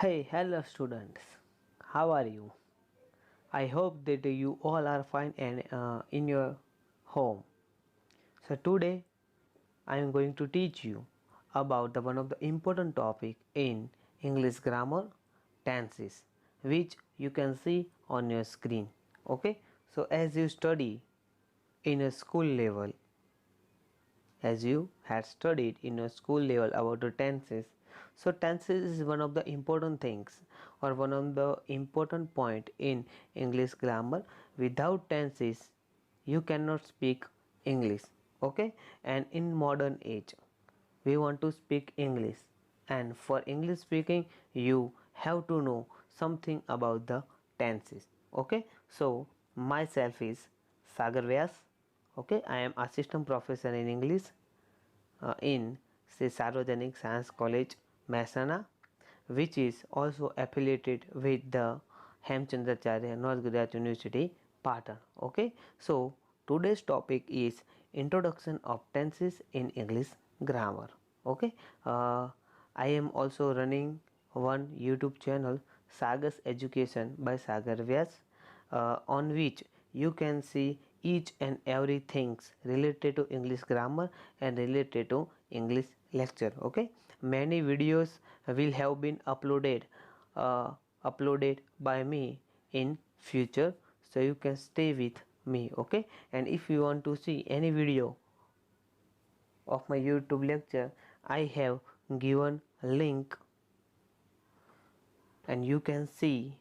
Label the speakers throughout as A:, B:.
A: Hello students. How are you? I hope that you all are fine and in your home. So today I am going to teach you about one of the important topic in English grammar, tenses, which you can see on your screen. Okay? So as you study in a school level, as you had studied in a school level about the tenses, so tenses is one of the important things or one of the important point in English grammar. Without tenses you cannot speak English. Okay, and in modern age we want to speak English, and for English speaking you have to know something about the tenses. Okay, so myself is Sagar Vyas. Okay, I am assistant professor in English in Sri Sarvajanik Science College, Mehsana, which is also affiliated with the Hemchandracharya North Gujarat University, Patan. Okay, so today's topic is introduction of tenses in English grammar. Okay, I am also running one YouTube channel, Sagar's Education by Sagar Vyas, on which you can see each and every things related to English grammar and related to English lecture. Okay, many videos will have been uploaded by me in future, so you can stay with me. Okay, and if you want to see any video of my YouTube lecture, I have given link and you can see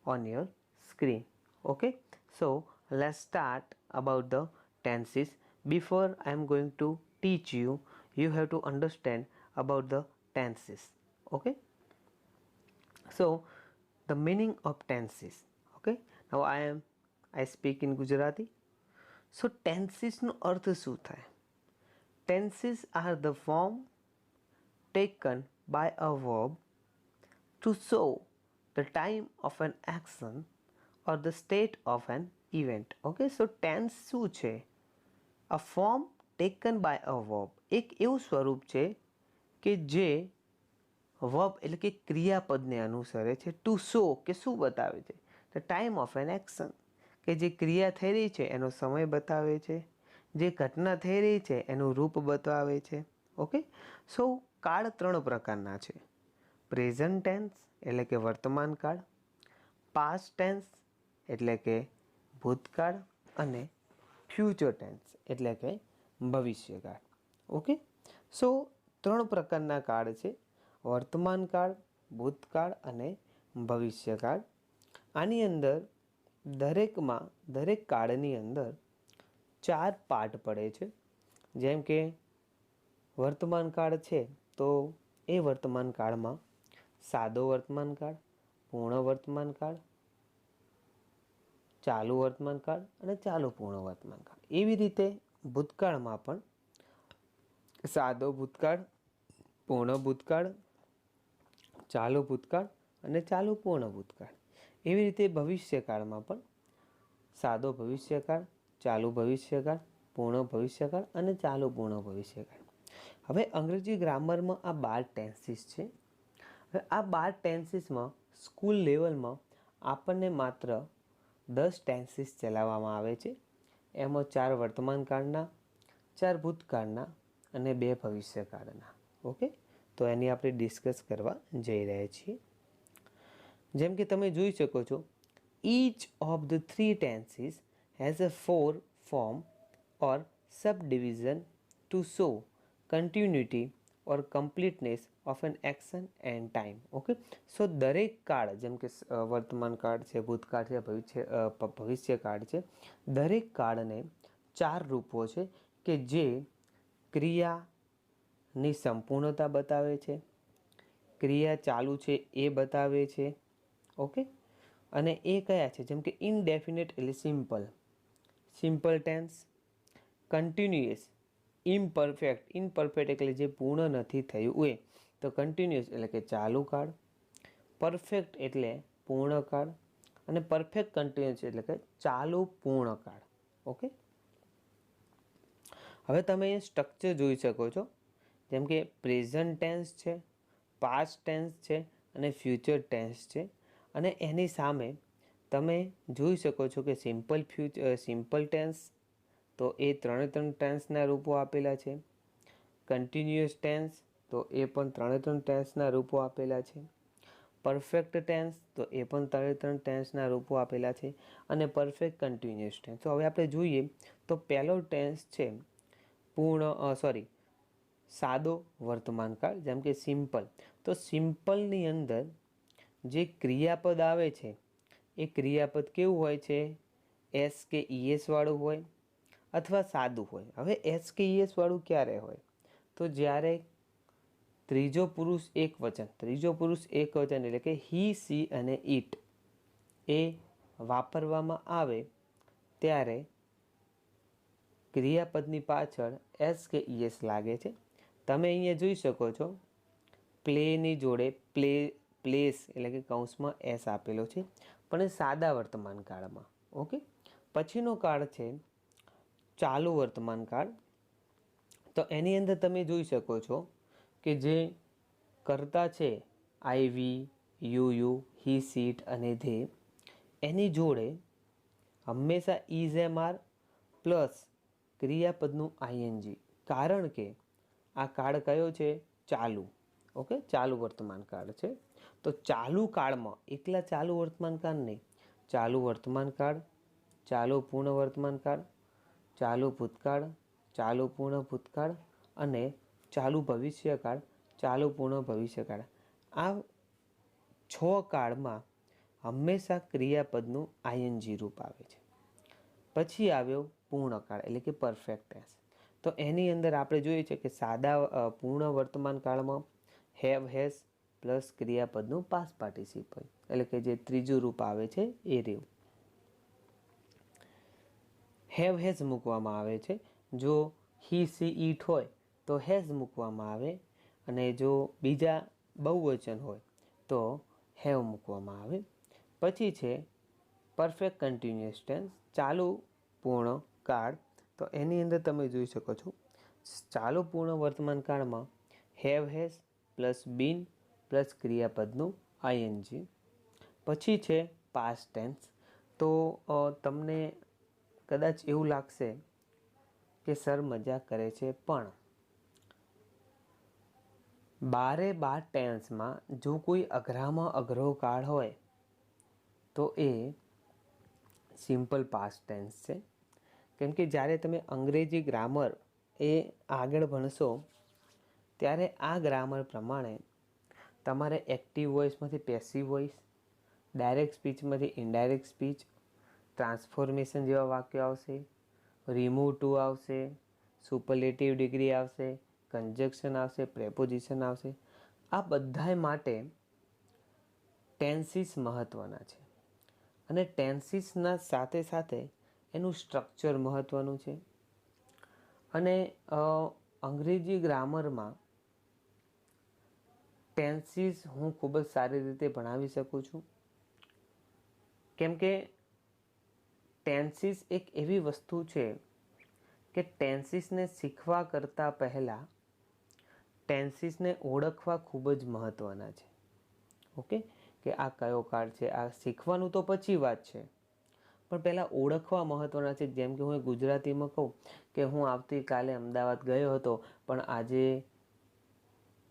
A: on your screen. Okay, so let's start about the tenses. Before I am going to teach you, you have to understand about the tenses. Okay, so the meaning of tenses. Okay, now I speak in Gujarati. So tenses નો અર્થ શું થાય? Tenses are the form taken by a verb to show the time of an action or the state of an event. Okay, so tense શું છે? A form taken by a verb. એક એવું સ્વરૂપ છે કે જે વર્બ એટલે કે ક્રિયાપદને અનુસરે છે. ટુ શો કે શું બતાવે છે? The time of an action, કે જે ક્રિયા થઈ રહી છે એનો સમય બતાવે છે, જે ઘટના થઈ રહી છે એનું રૂપ બતાવે છે. ઓકે, સો કાળ ત્રણ પ્રકારના છે. પ્રેઝન્ટ ટેન્સ એટલે કે વર્તમાન કાળ, પાસ્ટ ટેન્સ એટલે કે ભૂતકાળ અને ફ્યુચર ટેન્સ એટલે કે ભવિષ્યકાળ. ઓકે, સો ત્રણ પ્રકારના કાળ છે: વર્તમાન કાળ, ભૂતકાળ અને ભવિષ્યકાળ. આની અંદર દરેક કાળની અંદર ચાર પાર્ટ પડે છે. જેમ કે વર્તમાન કાળ છે તો એ વર્તમાન કાળમાં સાદો વર્તમાન કાળ, પૂર્ણ વર્તમાન કાળ, ચાલુ વર્તમાન કાળ અને ચાલુ પૂર્ણ વર્તમાન કાળ. એવી રીતે ભૂતકાળમાં પણ સાદો ભૂતકાળ, પૂર્ણ ભૂતકાળ, ચાલુ ભૂતકાળ અને ચાલુ પૂર્ણ ભૂતકાળ. એવી રીતે ભવિષ્યકાળમાં પણ સાદો ભવિષ્યકાળ, ચાલુ ભવિષ્યકાળ, પૂર્ણ ભવિષ્યકાળ અને ચાલુ પૂર્ણ ભવિષ્યકાળ. હવે અંગ્રેજી ગ્રામરમાં આ 12 ટેન્સીસ છે. હવે આ 12 ટેન્સીસમાં સ્કૂલ લેવલમાં આપણને માત્ર 10 ટેન્સીસ ચલાવવામાં આવે છે. એમાં 4 વર્તમાન કાળના, 4 ભૂતકાળના અને 2 ભવિષ્યકાળના. ઓકે, તો એની આપણે ડિસ્કસ કરવા જઈ રહ્યા છીએ. જેમ કે તમે જોઈ શકો છો, each of the 3 tenses has a 4 form or subdivision to show continuity or completeness of an action and time. Okay, so દરેક કાળ, જેમ કે વર્તમાન કાળ છે, ભૂતકાળ છે, ભવિષ્યકાળ છે, દરેક કાળને 4 રૂપો છે કે જે ક્રિયાની સંપૂર્ણતા બતાવે છે, ક્રિયા ચાલુ છે એ બતાવે છે. ઓકે, અને એ કયા છે? જેમ કે ઇનડેફિનેટ એટલે સિમ્પલ ટેન્સ, કન્ટિન્યુઅસ, ઇમ્પરફેક્ટ એટલે જે પૂર્ણ નથી થયું એ, તો કન્ટિન્યુઅસ એટલે કે ચાલુ કાળ, પરફેક્ટ એટલે પૂર્ણ કાળ અને પરફેક્ટ કન્ટિન્યુઅસ એટલે કે ચાલુ પૂર્ણ કાળ. ઓકે, હવે તમે એ સ્ટ્રક્ચર જોઈ શકો છો. જેમ કે પ્રેઝન્ટ ટેન્સ છે, પાસ્ટ ટેન્સ છે અને ફ્યુચર ટેન્સ છે. અને એની સામે તમે જોઈ શકો છો કે સિમ્પલ ટેન્સ, તો એ ત્રણ ટેન્સના રૂપો આપેલા છે. કન્ટિન્યુઅસ ટેન્સ, તો એ પણ ત્રણ ટેન્સના રૂપો આપેલા છે. પરફેક્ટ ટેન્સ, તો એ પણ ત્રણ ટેન્સના રૂપો આપેલા છે. અને પરફેક્ટ કન્ટિન્યુઅસ ટેન્સ. તો હવે આપણે જોઈએ તો પહેલો ટેન્સ છે સાદો વર્તમાનકાળ, જેમ કે સિમ્પલ. તો સિમ્પલની અંદર જે ક્રિયાપદ આવે છે એ ક્રિયાપદ કેવું હોય છે? એસ કે ઈએસ વાળું હોય અથવા સાદું હોય. હવે એસ કે ઈએસ વાળું ક્યારે હોય? તો જ્યારે ત્રીજો પુરુષ એકવચન એટલે કે હી, સી અને ઇટ એ વાપરવામાં આવે ત્યારે ક્રિયાપદની પાછળ એસ કે ઈએસ લાગે છે. તમે અહીંયા જોઈ શકો છો પ્લેની જોડે પ્લેસ એટલે કે કૌંસમાં એસ આપેલો છે, પણ એ સાદા વર્તમાન કાળમાં. ઓકે. પછીનો કાળ છે ચાલુ વર્તમાન કાળ. તો એની અંદર તમે જોઈ શકો છો કે જે કર્તા છે I, we, you, he, she it અને ધે, એની જોડે હંમેશા ઇઝ એમ આર પ્લસ ક્રિયાપદનું આઈએનજી. કારણ કે આ કાળ કયો છે? ચાલુ. ઓકે, ચાલુ વર્તમાન કાળ છે. તો ચાલુ કાળમાં એકલા ચાલુ વર્તમાન કાળ નહીં, ચાલુ વર્તમાન કાળ, ચાલુ પૂર્ણ વર્તમાન કાળ, ચાલુ ભૂતકાળ, ચાલુ પૂર્ણ ભૂતકાળ અને ચાલુ ભવિષ્યકાળ, ચાલુ પૂર્ણ ભવિષ્યકાળ. આ 6 કાળમાં હંમેશા ક્રિયાપદનું આઈએનજી રૂપ આવે છે. પછી આવ્યો પૂર્ણકાળ એટલે કે પરફેક્ટ ટેન્સ. તો એની અંદર આપણે જોઈએ છે કે પૂર્ણ વર્તમાન કાળમાં હેવ, હેઝ પ્લસ ક્રિયાપદનું પાસ્ટ પાર્ટિસિપલ એટલે કે જે ત્રીજું રૂપ આવે છે એ રહ્યું. હેવ, હેઝ મૂકવામાં આવે છે. જો હી, સી, ઇટ હોય તો હેઝ મૂકવામાં આવે, અને જો બીજા બહુવચન હોય તો હેવ મૂકવામાં આવે. પછી છે પરફેક્ટ કન્ટિન્યુઅસ ટેન્સ, ચાલુ પૂર્ણ કાળ. તો એની અંદર તમે જોઈ શકો છો ચાલુ પૂર્ણ વર્તમાન કાળમાં have, has plus been plus ક્રિયાપદનું આઈએનજી. પછી છે પાસ્ટ ટેન્સ. તો તમને કદાચ એવું લાગશે કે સર મજાક કરે છે, પણ 12 ટેન્સમાં જો કોઈ અઘરામાં અઘરો કાળ હોય તો એ સિમ્પલ પાસ્ટ ટેન્સ છે. કેમ કે જ્યારે તમે અંગ્રેજી ગ્રામર એ આગળ ભણશો ત્યારે આ ગ્રામર પ્રમાણે તમારે એક્ટિવ વોઇસમાંથી પેસિવ વોઇસ, ડાયરેક્ટ સ્પીચમાંથી ઇનડાયરેક્ટ સ્પીચ, ટ્રાન્સફોર્મેશન જેવા વાક્યો આવશે, રિમૂવ ટુ આવશે, સુપરલેટિવ ડિગ્રી આવશે, કન્જક્શન આવશે, પ્રેપોઝિશન આવશે. આ બધાય માટે ટેન્સીસ મહત્ત્વના છે. અને ટેન્સીસના સાથે સાથે એનું સ્ટ્રક્ચર મહત્ત્વનું છે. અને અંગ્રેજી ગ્રામરમાં ટેન્સીસ હું ખૂબ જ સારી રીતે ભણાવી શકું છું. કેમ કે ટેન્સીસ એક એવી વસ્તુ છે કે ટેન્સીસને શીખવા કરતાં પહેલાં ટેન્સીસને ઓળખવા ખૂબ જ મહત્ત્વના છે. ઓકે, કે આ કયો કાળ છે, આ શીખવાનું તો પછી વાત છે, પણ પહેલાં ઓળખવા મહત્ત્વના છે. જેમ કે હું ગુજરાતીમાં કહું કે હું આવતીકાલે અમદાવાદ ગયો હતો, પણ આજે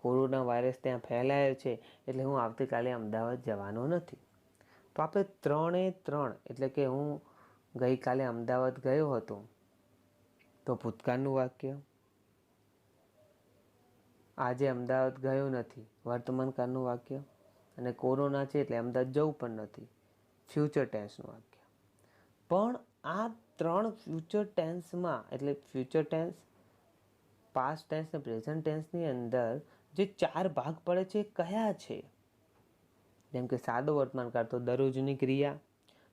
A: કોરોના વાયરસ ત્યાં ફેલાયો છે એટલે હું આવતીકાલે અમદાવાદ જવાનો નથી. તો આપણે 3 એટલે કે હું ગઈકાલે અમદાવાદ ગયો હતો તો ભૂતકાળનું વાક્ય, આજે અમદાવાદ ગયો નથી વર્તમાન કાળનું વાક્ય, અને કોરોના છે એટલે અમદાવાદ જવું પણ નથી ફ્યુચર ટેન્સનું વાક્ય. પણ આ 3 ફ્યુચર ટેન્સમાં એટલે ફ્યુચર ટેન્સ, પાસ્ટ ટેન્સ અને પ્રેઝન્ટ ટેન્સની અંદર જે 4 ભાગ પડે છે કયા છે? જેમ કે સાદો વર્તમાન કાળ તો દરરોજની ક્રિયા,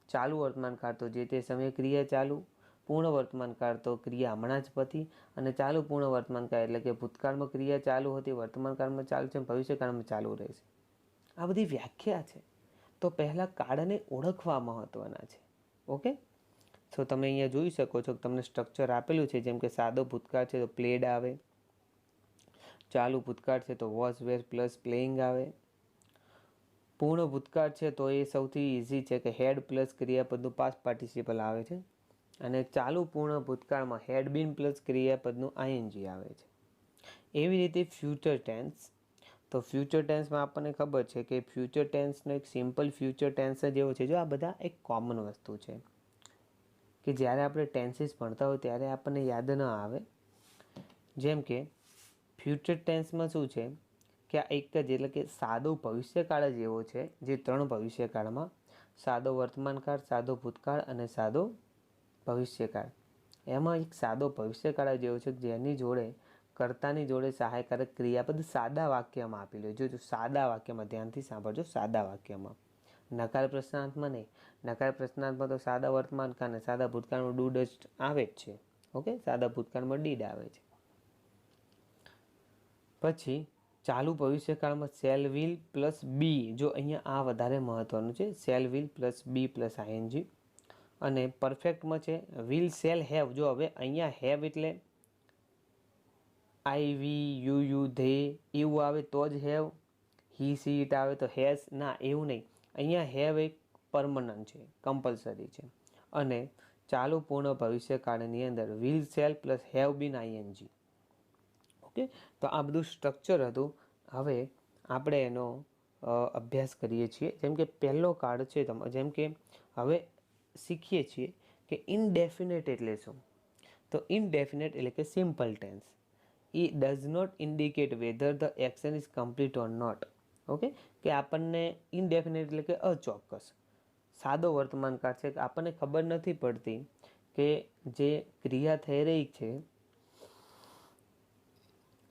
A: ચાલુ વર્તમાન કાળ તો જે તે સમયે ક્રિયા ચાલુ, પૂર્ણ વર્તમાન કાળ તો ક્રિયા હમણાં જ પતી, અને ચાલુ પૂર્ણ વર્તમાન કાળ એટલે કે ભૂતકાળમાં ક્રિયા ચાલુ હતી, વર્તમાન કાળમાં ચાલુ છે, ભવિષ્યકાળમાં ચાલુ રહેશે. આ બધી વ્યાખ્યા છે. તો પહેલાં કાળને ઓળખવા મહત્ત્વના છે. ઓકે, તો તમે અહીંયા જોઈ શકો છો કે તમને સ્ટ્રક્ચર આપેલું છે. જેમ કે સાદો ભૂતકાળ છે તો પ્લેડ આવે, ચાલુ ભૂતકાળ છે તો વોઝ, વેર પ્લસ પ્લેઇંગ આવે, પૂર્ણ ભૂતકાળ છે તો એ સૌથી ઇઝી છે કે હેડ પ્લસ ક્રિયાપદનું પાસ્ટ પાર્ટિસિપલ આવે છે, અને ચાલુ પૂર્ણ ભૂતકાળમાં હેડ બીન પ્લસ ક્રિયાપદનું આઈએનજી આવે છે. એવી રીતે ફ્યુચર ટેન્સ, તો ફ્યુચર ટેન્સમાં આપણને ખબર છે કે ફ્યુચર ટેન્સનો એક સિમ્પલ ફ્યુચર ટેન્સ જ એવો છે. જો આ બધા એક કોમન વસ્તુ છે કે જ્યારે આપણે ટેન્સીસ ભણતા હોય ત્યારે આપણને યાદ ન આવે. જેમ કે ફ્યુચર ટેન્સમાં શું છે કે આ એક જ એટલે કે સાદો ભવિષ્યકાળ જ એવો છે, જે 3 ભવિષ્યકાળમાં સાદો વર્તમાનકાળ, સાદો ભૂતકાળ અને સાદો ભવિષ્યકાળ, એમાં એક સાદો ભવિષ્યકાળ જ એવો છે જેની જોડે કર્તાની જોડે સહાયકારક ક્રિયાપદ સાદા વાક્યમાં આપેલું હોય. જો સાદા વાક્યમાં ધ્યાનથી સાંભળજો, સાદા વાક્યમાં, નકાર પ્રશ્નાર્થમાં નહીં. નકાર પ્રશ્નાર્થમાં તો સાદા વર્તમાનકાળ અને સાદા ભૂતકાળમાં ડુ ડસ્ટ આવે જ છે. ઓકે, સાદા ભૂતકાળમાં ડીડ આવે છે. પછી ચાલુ ભવિષ્યકાળમાં શેલ વિલ પ્લસ બી, જો અહીંયા આ વધારે મહત્વનું છે, shall will plus be plus ING. અને પરફેક્ટમાં છે વિલ શેલ હેવ. જો હવે અહીંયા હેવ એટલે આઈ વી યુ યુ ધે એવું આવે તો જ હેવ, હી સી ઇટ આવે તો હેઝ, ના એવું નહીં. અહીંયા હેવ એક પરમનન્ટ છે, કમ્પલસરી છે. અને ચાલુ પૂર્ણ ભવિષ્યકાળની અંદર will shall plus have been ING. Okay, તો આ બધું સ્ટ્રક્ચર હતું. હવે આપણે એનો અભ્યાસ કરીએ છીએ. જેમ કે પહેલો કાર્ડ છે, જેમ કે હવે શીખીએ છીએ કે ઇનડેફિનેટ એટલે શું. તો ઇનડેફિનેટ એટલે કે સિમ્પલ ટેન્સ. એ does not indicate whether the action is complete or not. Okay, કે આપણને ઇનડેફિનેટ એટલે કે અચોક્કસ. સાદો વર્તમાનકાળ છે કે આપણને ખબર નથી પડતી કે જે ક્રિયા થઈ રહી છે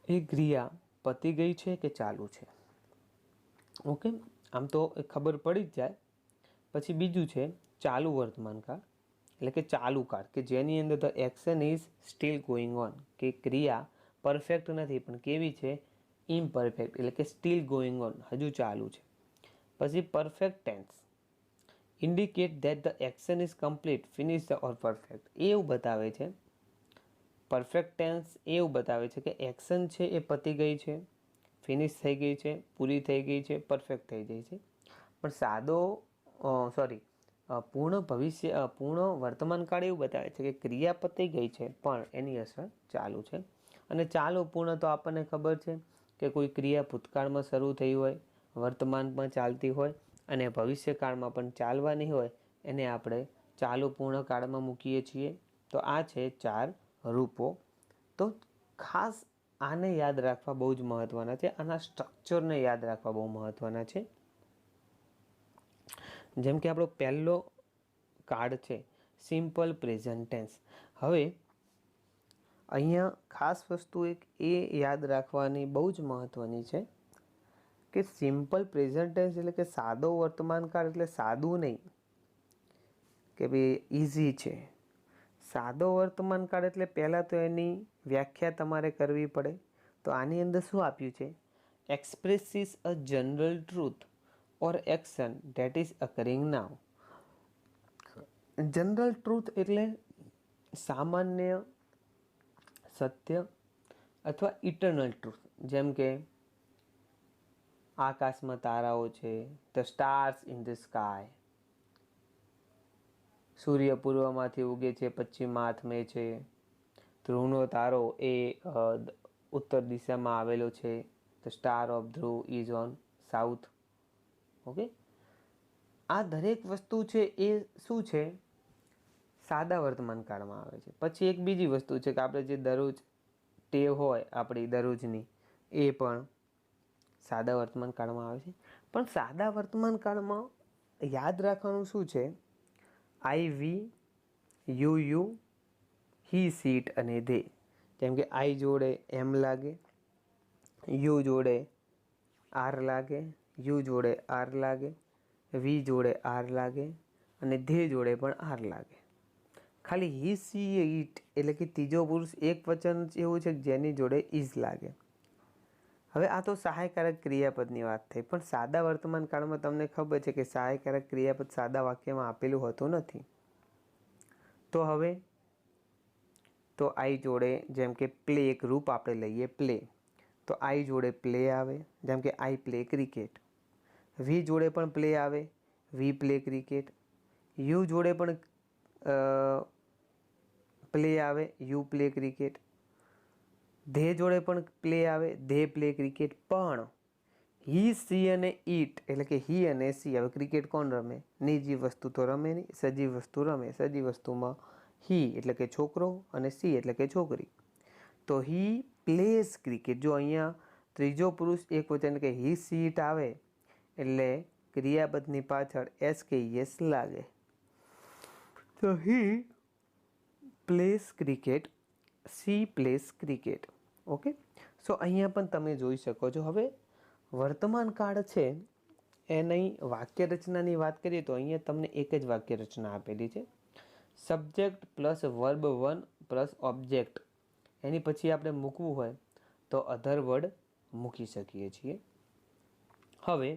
A: એ ક્રિયા પતી ગઈ છે કે ચાલુ છે. ઓકે, આમ તો ખબર પડી જ જાય. પછી બીજું છે ચાલુ વર્તમાનકાળ એટલે કે ચાલુ કાળ, કે જેની અંદર the action is still going on, કે ક્રિયા પરફેક્ટ નથી પણ કેવી છે, ઇમ્પરફેક્ટ એટલે કે સ્ટીલ ગોઈંગ ઓન, હજુ ચાલુ છે. પછી perfect tense indicate that the action is complete, finish or perfect, એવું બતાવે છે. પરફેક્ટ ટેન્સ એવું બતાવે છે કે એક્શન છે એ પતી ગઈ છે, ફિનિશ થઈ ગઈ છે, પૂરી થઈ ગઈ છે, પરફેક્ટ થઈ ગઈ છે. પણ સાદો પૂર્ણ વર્તમાનકાળ એવું બતાવે છે કે ક્રિયા પતી ગઈ છે પણ એની અસર ચાલુ છે. અને ચાલુ પૂર્ણ તો આપણને ખબર છે કે કોઈ ક્રિયા ભૂતકાળમાં શરૂ થઈ હોય, વર્તમાનમાં ચાલતી હોય અને ભવિષ્યકાળમાં પણ ચાલવાની હોય, એને આપણે ચાલુ પૂર્ણ કાળમાં મૂકીએ છીએ. તો આ છે 4 રૂપો. તો ખાસ આને યાદ રાખવા બહુ જ મહત્ત્વના છે, આના સ્ટ્રક્ચરને યાદ રાખવા બહુ મહત્ત્વના છે. જેમ કે આપણો પહેલો કાર્ડ છે સિમ્પલ પ્રેઝન્ટ ટેન્સ. હવે અહીંયા ખાસ વસ્તુ એક એ યાદ રાખવાની બહુ જ મહત્ત્વની છે કે સિમ્પલ પ્રેઝન્ટ ટેન્સ એટલે કે સાદો વર્તમાનકાળ એટલે સાદું નહીં કે ભાઈ ઇઝી છે. સાદો વર્તમાનકાળ એટલે પહેલાં તો એની વ્યાખ્યા તમારે કરવી પડે. તો આની અંદર શું આપ્યું છે, expresses a general truth or action that is occurring now. General truth એટલે સામાન્ય સત્ય અથવા ઇટરનલ ટ્રુથ. જેમ કે આકાશમાં તારાઓ છે, the stars in the sky, સૂર્ય પૂર્વમાંથી ઉગે છે, પશ્ચિમમાં આથમે છે, ધ્રુવનો તારો એ ઉત્તર દિશામાં આવેલો છે, the star of Dhruv is on south. Okay, આ દરેક વસ્તુ છે એ શું છે, સાદા વર્તમાનકાળમાં આવે છે. પછી એક બીજી વસ્તુ છે કે આપણે જે દરરોજ ટેવ હોય આપણી દરરોજની, એ પણ સાદા વર્તમાનકાળમાં આવે છે. પણ સાદા વર્તમાનકાળમાં યાદ રાખવાનું શું છે, I we you you he she it અને ધે. જેમ કે આઈ જોડે એમ લાગે, યુ જોડે આર લાગે, યુ જોડે આર લાગે, વી જોડે આર લાગે અને ધે જોડે પણ આર લાગે. ખાલી હી સી ઇટ એટલે કે ત્રીજો પુરુષ એક વચન એવું છે જેની જોડે ઇઝ લાગે. હવે આ તો સહાયકારક ક્રિયાપદની વાત થઈ, પણ સાદા વર્તમાન કાળમાં તમને ખબર છે કે સહાયકારક ક્રિયાપદ સાદા વાક્યમાં આપેલું હોતું નથી. તો હવે તો આઈ જોડે, જેમ કે પ્લે એક રૂપ આપણે લઈએ પ્લે, તો આઈ જોડે પ્લે આવે. જેમ કે આઈ પ્લે ક્રિકેટ. વી જોડે પણ પ્લે આવે, વી પ્લે ક્રિકેટ. યુ જોડે પણ પ્લે આવે, યુ પ્લે ક્રિકેટ. ધે જોડે પણ પ્લે આવે, ધે પ્લે ક્રિકેટ. પણ હી, સી અને ઈટ એટલે કે હી અને સી, હવે ક્રિકેટ કોણ રમે? નિર્જીવ વસ્તુ તો રમે નહીં, સજીવ વસ્તુ રમે. સજીવ વસ્તુમાં હી એટલે કે છોકરો અને સી એટલે કે છોકરી. તો હી પ્લેઝ ક્રિકેટ. જો અહીંયા ત્રીજો પુરુષ એક વચન કે હી સી ઇટ આવે એટલે ક્રિયાપદની પાછળ એસ કે યસ લાગે. તો he plays cricket, she plays cricket. Okay, so અહીંયા પણ તમે જોઈ શકો છો. હવે વર્તમાન કાળ છે એની વાક્ય રચનાની વાત કરીએ તો અહીંયા તમને એક જ વાક્ય રચના આપેલી છે. Subject plus verb 1 plus object, એની પછી આપણે મૂકવું હોય તો અધર વર્ડ મૂકી શકીએ છીએ. હવે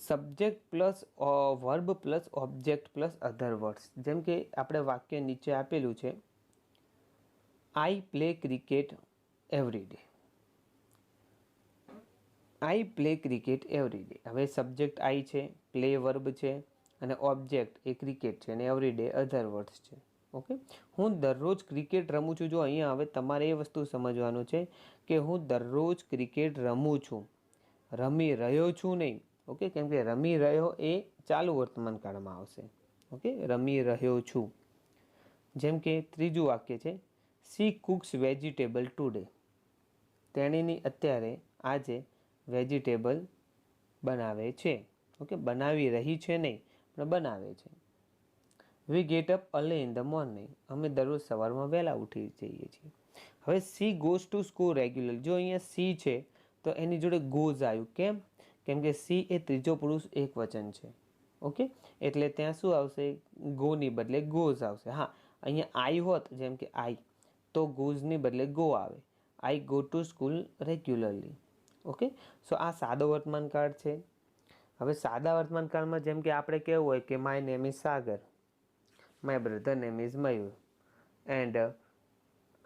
A: subject plus verb plus object plus other words, જેમ કે આપણે વાક્ય નીચે આપેલું છે, આઈ પ્લે ક્રિકેટ એવરી ડે. આઈ પ્લે ક્રિકેટ એવરી ડે. હવે સબ્જેક્ટ આઈ છે, પ્લે વર્બ છે અને ઓબ્જેક્ટ એ ક્રિકેટ છે અને એવરી ડે અધર વર્ડ્સ છે. ઓકે, હું દરરોજ ક્રિકેટ રમું છું. જો અહીંયા હવે તમારે એ વસ્તુ સમજવાનું છે કે હું દરરોજ ક્રિકેટ રમું છું, રમી રહ્યો છું નહીં. ઓકે, કેમ કે રમી રહ્યો એ ચાલુ વર્તમાન કાળમાં આવશે. ઓકે, રમી રહ્યો છું. જેમ કે ત્રીજું વાક્ય છે, સી કુક્સ વેજીટેબલ ટુડે. તેણીની અત્યારે આજે વેજીટેબલ બનાવે છે. ઓકે, બનાવી રહી છે નહીં પણ બનાવે છે. We get up early in the morning. અમે દરરોજ સવારમાં વહેલા ઉઠી જઈએ છીએ. હવે C goes to school regular. જો અહીંયા સી છે તો એની જોડે ગોઝ આવ્યું. કેમ? કેમ કે સી એ ત્રીજો પુરુષ એક વચન છે. ઓકે, એટલે ત્યાં શું આવશે? ગોની બદલે ગોઝ આવશે. હા, અહીંયા આઈ હોત, જેમ કે આઈ, તો ગોઝની બદલે ગો આવે. I go to school regularly. Okay, so આ સાદો વર્તમાન કાળ છે. હવે સાદા વર્તમાન કાળમાં જેમ કે આપણે કેવું હોય કે my name is Sagar, my brother name is Mayur and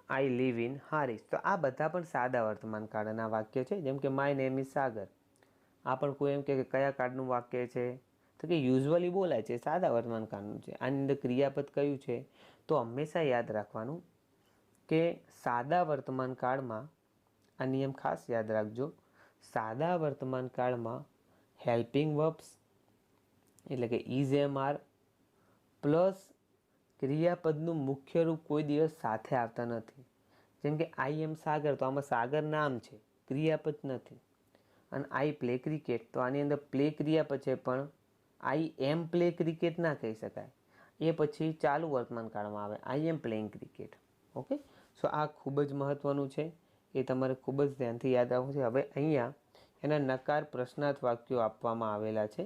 A: I live in Harij. તો આ બધા પણ સાદા વર્તમાન કાળના વાક્ય છે. જેમ કે માય નેમ ઇઝ સાગર, આ પણ કોઈ એમ કે કયા કાળનું વાક્ય છે? તો કે યુઝ્યુઅલી બોલાય છે, સાદા વર્તમાન કાળનું છે. આની અંદર ક્રિયાપદ કયું છે? તો હંમેશા યાદ રાખવાનું કે સાદા વર્તમાન કાળમાં આ નિયમ ખાસ યાદ રાખજો. સાદા વર્તમાન કાળમાં હેલ્પિંગ વર્બ્સ એટલે કે ઇઝ એમ આર પ્લસ ક્રિયાપદનું મુખ્ય રૂપ કોઈ દિવસ સાથે આવતા નથી. જેમ કે આઈ એમ સાગર, તો આમાં સાગર નામ છે, ક્રિયાપદ નથી. અને આઈ પ્લે ક્રિકેટ, તો આની અંદર પ્લે ક્રિયાપદ છે પણ આઈ એમ પ્લે ક્રિકેટ ના કહી શકાય. એ પછી ચાલુ વર્તમાન કાળમાં આવે, આઈ એમ પ્લેઇંગ ક્રિકેટ. ઓકે, સો આ ખૂબ જ મહત્ત્વનું છે, એ તમારે ખૂબ જ ધ્યાનથી યાદ રાખવું છે. હવે અહીંયા એના નકાર પ્રશ્નાર્થ વાક્યો આપવામાં આવેલા છે.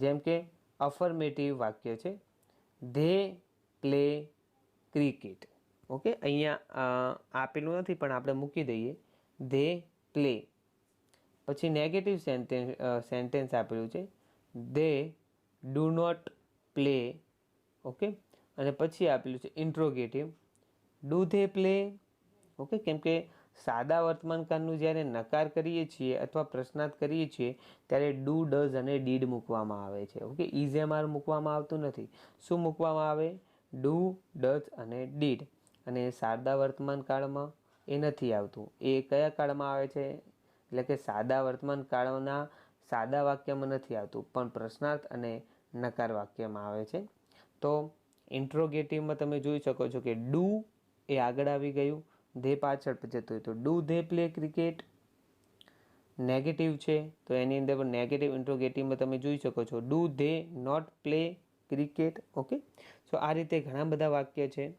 A: જેમ કે અફર્મેટિવ વાક્ય છે, ધે પ્લે ક્રિકેટ. ઓકે, અહીંયા આપેલું નથી પણ આપણે મૂકી દઈએ, ધે પ્લે. પછી નેગેટિવ સેન્ટેન્સ આપેલું છે, they do not play. Okay, અને પછી આપેલું છે interrogative, do they play. Okay, કેમ કે સાદા વર્તમાન કાળનું જ્યારે નકાર કરીએ છીએ અથવા પ્રશ્નાર્થ કરીએ છીએ ત્યારે ડુ, ડઝ અને ડીડ મૂકવામાં આવે છે. ઓકે, ઇઝ એમ આર મૂકવામાં આવતું નથી. શું મૂકવામાં આવે? ડુ, ડઝ અને ડીડ. અને સાદા વર્તમાન કાળમાં એ નથી આવતું. એ કયા કાળમાં આવે છે? એટલે કે સાદા વર્તમાન કાળના સાદા વાક્યમાં નથી આવતું પણ પ્રશ્નાર્થ અને નકાર વાક્યમાં આવે છે. તો ઇન્ટ્રોગેટિવમાં તમે જોઈ શકો છો કે ડુ એ આગળ આવી ગયું, ધે પાછળ જતું હોય તો do they play cricket. Negative છે તો એની અંદર પણ નેગેટિવ ઇન્ટ્રોગેટિવમાં તમે જોઈ શકો છો do they not play cricket. Okay, so આ રીતે ઘણા બધા વાક્ય છે.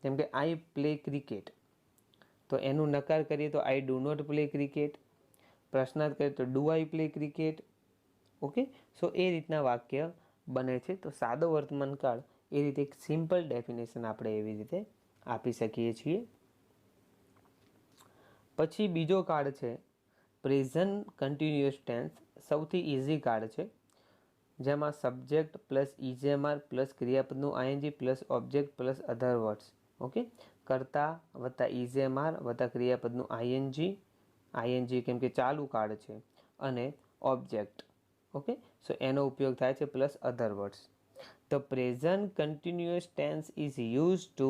A: જેમ કે આઈ પ્લે ક્રિકેટ, તો એનું નકાર કરીએ તો I do not play cricket. પ્રશ્નાર્થ કરીએ તો do I play cricket. Okay, so એ રીતના વાક્ય બને છે. તો સાદો વર્તમાન કાળ એ રીતે એક સિમ્પલ ડેફિનેશન આપણે એવી રીતે આપી શકીએ છીએ. પછી બીજો કાળ છે પ્રેઝન્ટ કન્ટિન્યુઅસ ટેન્સ. સૌથી ઇઝી કાળ છે, જેમાં સબ્જેક્ટ પ્લસ ઇઝેમઆર પ્લસ ક્રિયાપદનું ING plus object plus other words. Okay, કરતા વત્તા ઇઝેમઆર વત્તા ક્રિયાપદનું આઈએનજી. આઈએનજી કેમ કે ચાલુ કાળ છે, અને ઓબ્જેક્ટ. ઓકે, સો એનો ઉપયોગ થાય છે plus other words. The present continuous tense is used to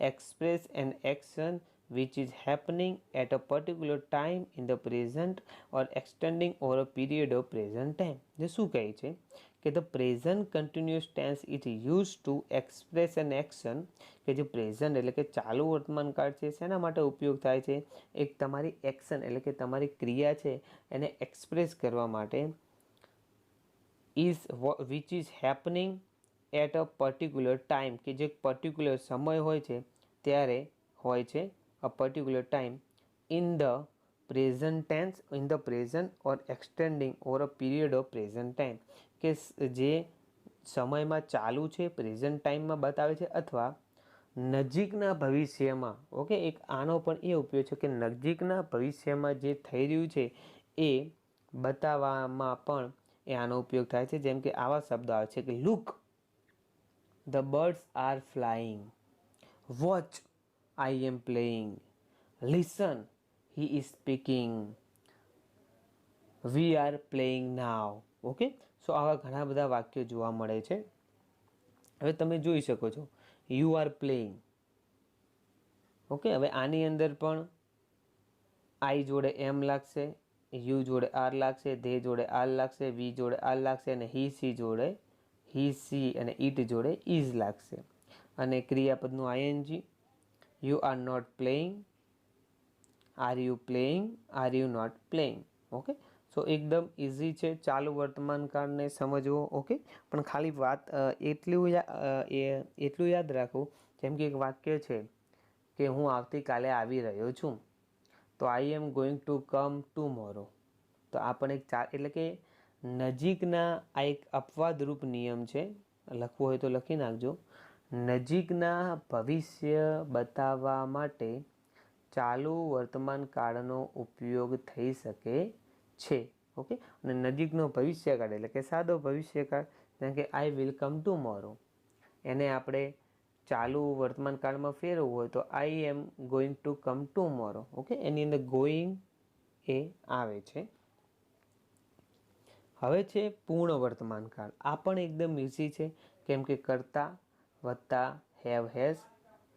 A: express an action which is happening at a particular time in the present or extending over a period of present time. જે શું કહે છે કે the present continuous tense is used to express an action, કે જે present એટલે કે ચાલુ વર્તમાનકાળ છે શેના માટે ઉપયોગ થાય છે? એક તમારી એક્શન એટલે કે તમારી ક્રિયા છે એને એક્સપ્રેસ કરવા માટે. is which is happening at a particular time, કે જે પર્ટિક્યુલર સમય હોય છે ત્યારે હોય છે, a particular time in the present tense, in the present or extending over a period of present time, કે જે સમયમાં ચાલુ છે પ્રેઝન્ટ ટાઈમમાં બતાવે છે અથવા નજીકના ભવિષ્યમાં. ઓકે, એક આનો પણ એ ઉપયોગ છે કે નજીકના ભવિષ્યમાં જે થઈ રહ્યું છે એ બતાવવામાં પણ એ આનો ઉપયોગ થાય છે. જેમ કે આવા શબ્દો આવે છે કે look, the birds are flying. Watch, I am playing. Listen, he is speaking. We are playing now. Okay, so આવા ઘણા બધા વાક્યો જોવા મળે છે. હવે તમે જોઈ શકો છો યુ આર પ્લેઇંગ. ઓકે, હવે આની અંદર પણ આઈ જોડે એમ લાગશે, યુ જોડે આર લાગશે, ધે જોડે આર લાગશે, વી જોડે આર લાગશે અને હી સી જોડે હી સી અને ઇટ જોડે ઇઝ લાગશે. અને ક્રિયાપદનું ING. You are not playing, are you playing, are you not playing. Okay, so એકદમ ઇઝી છે ચાલુ વર્તમાનકાળને સમજવો. ઓકે, પણ ખાલી વાત એટલું યાદ રાખવું, જેમ કે એક વાક્ય છે કે હું આવતીકાલે આવી રહ્યો છું, તો I am going to come tomorrow. તો આ પણ એક એટલે કે નજીકના આ એક અપવાદરૂપ નિયમ છે. લખવું હોય તો લખી નાખજો. નજીકના ભવિષ્ય બતાવવા માટે ચાલુ વર્તમાન કાળનો ઉપયોગ થઈ શકે છે. ઓકે, અને નજીકનો ભવિષ્યકાળ એટલે કે સાદો ભવિષ્યકાળ, જેમ કે આઈ વિલ કમ ટુમોરો, એને આપણે ચાલુ વર્તમાન કાળમાં ફેરવવું હોય તો I am going to come tomorrow. Okay, એની અંદર ગોઈંગ એ આવે છે. હવે છે પૂર્ણ વર્તમાન કાળ. આ પણ એકદમ ઇઝી છે, કેમ કે કર્તા વત્તા હેવ હેઝ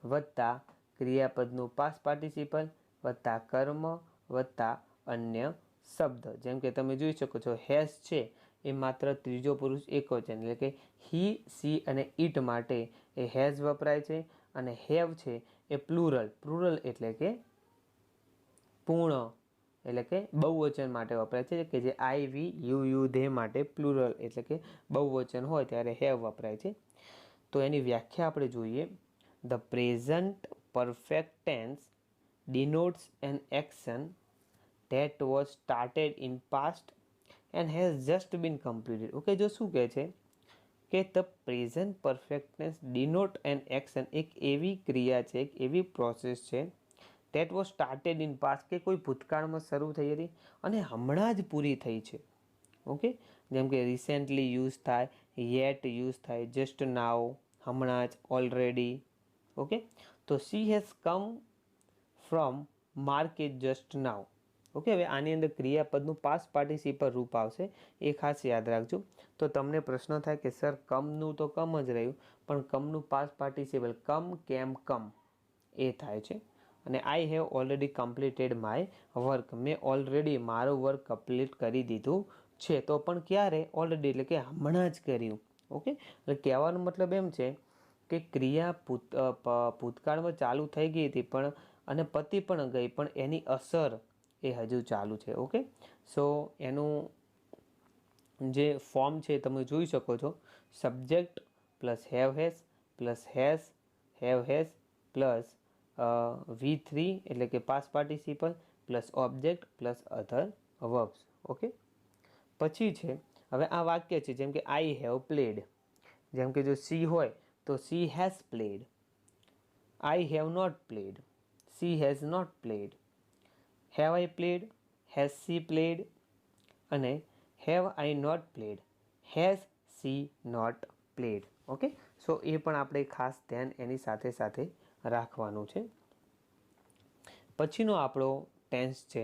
A: વત્તા ક્રિયાપદનું પાસ્ટ પાર્ટિસિપલ વત્તા કર્મ વત્તા અન્ય શબ્દ. જેમ કે તમે જોઈ શકો છો હેઝ છે એ માત્ર ત્રીજો પુરુષ એકવચન એટલે કે હી સી અને ઇટ માટે એ હેઝ વપરાય છે. અને હેવ છે એ પ્લુરલ, પ્લુરલ એટલે કે પૂર્ણ એટલે કે બહુવચન માટે વપરાય છે, કે જે આઈ વી યુ યુ ધે માટે પ્લુરલ એટલે કે બહુવચન હોય ત્યારે હેવ વપરાય છે. તો એની વ્યાખ્યા આપણે જોઈએ. The present perfect tense denotes an action that was started in past and has just been completed. Okay, જો શું કહે છે કે the present perfect tense denote an action, એક એવી ક્રિયા છે, એક એવી પ્રોસેસ છે that was started in past, કે કોઈ ભૂતકાળમાં શરૂ થઈ હતી અને હમણાં જ પૂરી થઈ છે. ઓકે, જેમ કે રિસેન્ટલી યુઝ થાય, યેટ યુઝ થાય, જસ્ટ નાવ હમણાં જ, ઓલરેડી. ઓકે, તો she has come from market just now. Okay, હવે આની અંદર ક્રિયાપદનું પાસ્ટ પાર્ટિસિપલ રૂપ આવશે, એ ખાસ યાદ રાખજો. તો તમને પ્રશ્ન થાય કે સર કમનું તો કમ જ રહ્યું, પણ કમનું પાસ્ટ પાર્ટિસિપલ કમ કેમ કમ એ થાય છે. અને I have already completed my work, મેં ઓલરેડી મારું વર્ક કમ્પ્લીટ કરી દીધું છે. તો પણ ક્યારે? ઓલરેડી એટલે કે હમણાં જ કર્યું. ઓકે, એટલે કહેવાનો મતલબ એમ છે કે ક્રિયા ભૂતકાળમાં ચાલુ થઈ ગઈ હતી પણ અને પતિ પણ ગઈ, પણ એની અસર એ હજુ ચાલુ છે. ઓકે, સો એનું જે ફોર્મ છે તમે જોઈ શકો છો, subject plus have has plus V3 એટલે કે past participle plus object plus other verbs. Okay, પછી છે હવે આ વાક્ય છે, જેમ કે આઈ હેવ પ્લેડ. જેમ કે જો સી હોય તો she has played, I have not played, she has not played. Have I played, has she played અને have I not played, has she not played. Okay, so એ પણ આપણે ખાસ ધ્યાન એની સાથે સાથે રાખવાનું છે. પછીનો આપણો ટેન્સ છે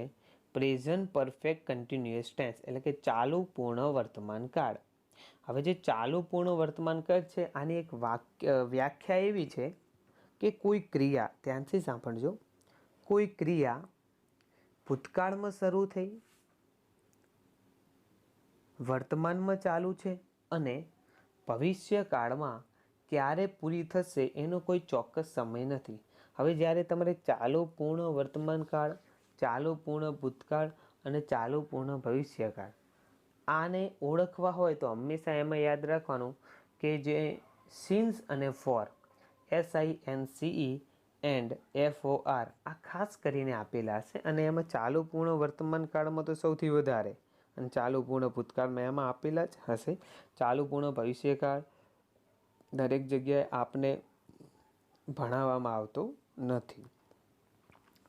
A: પ્રેઝન્ટ પરફેક્ટ કન્ટિન્યુઅસ ટેન્સ એટલે કે ચાલુ પૂર્ણ વર્તમાન કાળ. હવે જે ચાલુ પૂર્ણ વર્તમાન કાળ છે આની એક વ્યાખ્યા એવી છે કે કોઈ ક્રિયા, ધ્યાનથી સાંભળજો, કોઈ ક્રિયા ભૂતકાળમાં શરૂ થઈ, વર્તમાનમાં ચાલુ છે અને ભવિષ્યકાળમાં ક્યારે પૂરી થશે એનો કોઈ ચોક્કસ સમય નથી. હવે જ્યારે તમારે ચાલુ પૂર્ણ વર્તમાન કાળ, ચાલુ પૂર્ણ ભૂતકાળ અને ચાલુ પૂર્ણ ભવિષ્યકાળ આને ઓળખવા હોય તો હંમેશા એમાં યાદ રાખવાનું કે જે સિન્સ અને ફોર, SINCE એન્ડ FOR આ ખાસ કરીને આપેલા હશે અને એમાં ચાલુ પૂર્ણ વર્તમાન કાળમાં તો સૌથી વધારે અને ચાલુ પૂર્ણ ભૂતકાળમાં એમાં આપેલા જ હશે. ચાલુ પૂર્ણ ભવિષ્યકાળ દરેક જગ્યાએ આપને ભણાવવામાં આવતો નથી.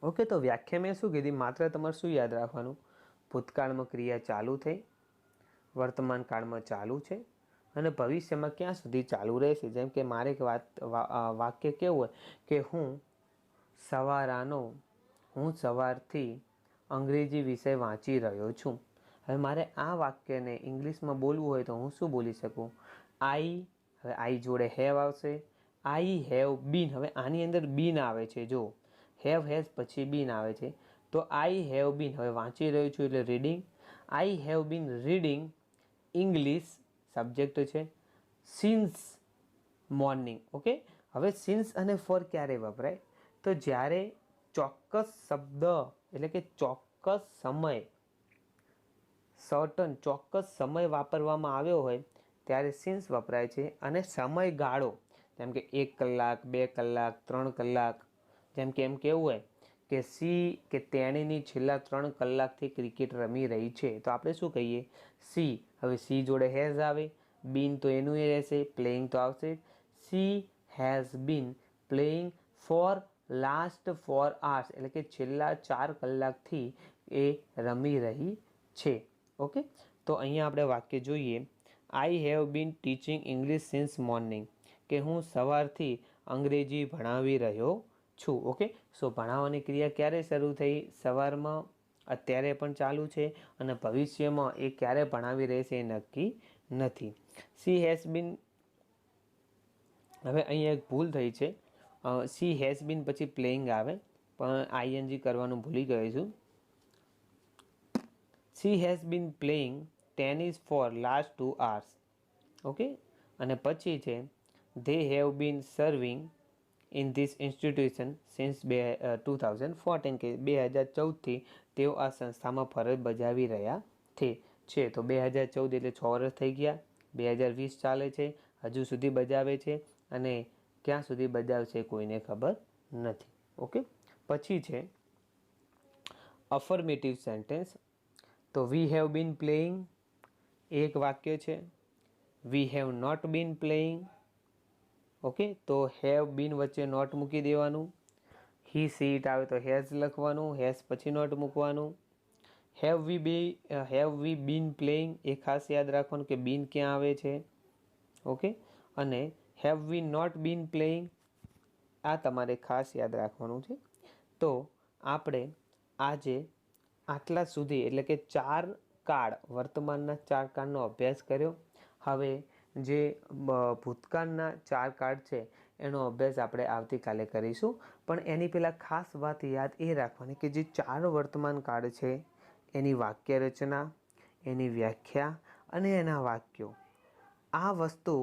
A: ઓકે, તો વ્યાખ્યા મેં શું કીધી, માત્ર તમારે શું યાદ રાખવાનું, ભૂતકાળમાં ક્રિયા ચાલુ થઈ, વર્તમાન કાળમાં ચાલુ છે અને ભવિષ્યમાં ક્યાં સુધી ચાલુ રહેશે. જેમ કે મારે એક વાક્ય કેવું હોય કે હું સવારથી અંગ્રેજી વિષય વાંચી રહ્યો છું. હવે મારે આ વાક્યને ઇંગ્લિશમાં બોલવું હોય તો હું શું બોલી શકું, હવે આઈ જોડે હેવ આવશે, આઈ હેવ બીન. હવે આની અંદર બીન આવે છે, જો હેવ હેઝ પછી બીન આવે છે તો આઈ હેવ બીન, હવે વાંચી રહ્યો છું એટલે reading, I have been reading English subject છે સિન્સ મોર્નિંગ. ઓકે, હવે સિન્સ અને ફોર ક્યારે વપરાય તો જ્યારે ચોક્કસ શબ્દ એટલે કે ચોક્કસ સમય, સર્ટન ચોક્કસ સમય વાપરવામાં આવ્યો હોય ત્યારે સિન્સ વપરાય છે અને સમયગાળો જેમ કે 1 કલાક, 2 કલાક, 3 કલાક, જેમ કે એમ કેવું હોય કે તેણીની છેલ્લા 3 કલાકથી ક્રિકેટ રમી રહી છે તો આપણે શું કહીએ, સી. હવે સી જોડે હેઝ આવે, બીન તો એનું એ રહેશે, પ્લેઇંગ તો આવશે. C has been playing four last 4 hours એટલે કે છેલ્લા 4 કલાકથી એ રમી રહી છે. ઓકે, તો અહીંયા આપણે વાક્ય જોઈએ, I have been teaching English since morning, કે હું સવારથી અંગ્રેજી ભણાવી રહ્યો છું. ઓકે, સો ભણાવવાની ક્રિયા ક્યારે શરૂ થઈ, સવારમાં, અત્યારે પણ ચાલુ છે અને ભવિષ્યમાં એ ક્યારે ભણાવી રહેશે એ નક્કી નથી. સી હેઝ બીન, હવે અહીંયા એક ભૂલ થઈ છે, સી હેઝ બીન પછી પ્લેઇંગ આવે પણ ING કરવાનું ભૂલી ગયો છું. She has been playing tennis for last 2 hours. Okay, અને પછી છે they have been serving in this institution since 2014 કે 2014થી તેઓ આ સંસ્થામાં ફરજ બજાવી રહ્યા છે. તો 2014 એટલે 6 વર્ષ થઈ ગયા, 2020 ચાલે છે, હજુ સુધી બજાવે છે અને ક્યાં સુધી બજાવશે કોઈને ખબર નથી. ઓકે, પછી છે અફર્મેટિવ સેન્ટેન્સ. તો વી હેવ બીન પ્લેઇંગ એક વાક્ય છે, we have not been playing. Okay, તો હેવ બીન વચ્ચે નોટ મૂકી દેવાનું, હી સી ઇટ આવે તો હેઝ લખવાનું, હેઝ પછી નોટ મૂકવાનું. હેવ વી બીન પ્લેઇંગ એ ખાસ યાદ રાખવાનું કે બીન ક્યાં આવે છે. ઓકે, અને have we not been playing આ તમારે ખાસ યાદ રાખવાનું છે. તો આપણે આજે આટલા સુધી એટલે કે 4 કાળ, વર્તમાનના 4 કાળનો અભ્યાસ કર્યો. હવે જે ભૂતકાળના 4 કાળ છે એનો અભ્યાસ આપણે આવતીકાલે કરીશું. પણ એની પહેલાં ખાસ વાત યાદ એ રાખવાની કે જે 4 વર્તમાન કાળ છે એની વાક્ય રચના, એની વ્યાખ્યા અને એના વાક્યો, આ વસ્તુ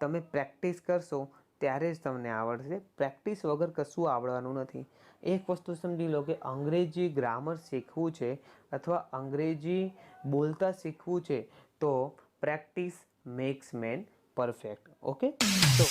A: તમે પ્રેક્ટિસ કરશો ત્યારે જ તમને આવડશે. પ્રેક્ટિસ વગર કશું આવડવાનું નથી. એક વસ્તુ સમજી લો કે અંગ્રેજી ગ્રામર શીખવું છે અથવા અંગ્રેજી બોલતા શીખવું છે તો practice max main perfect. Okay, તો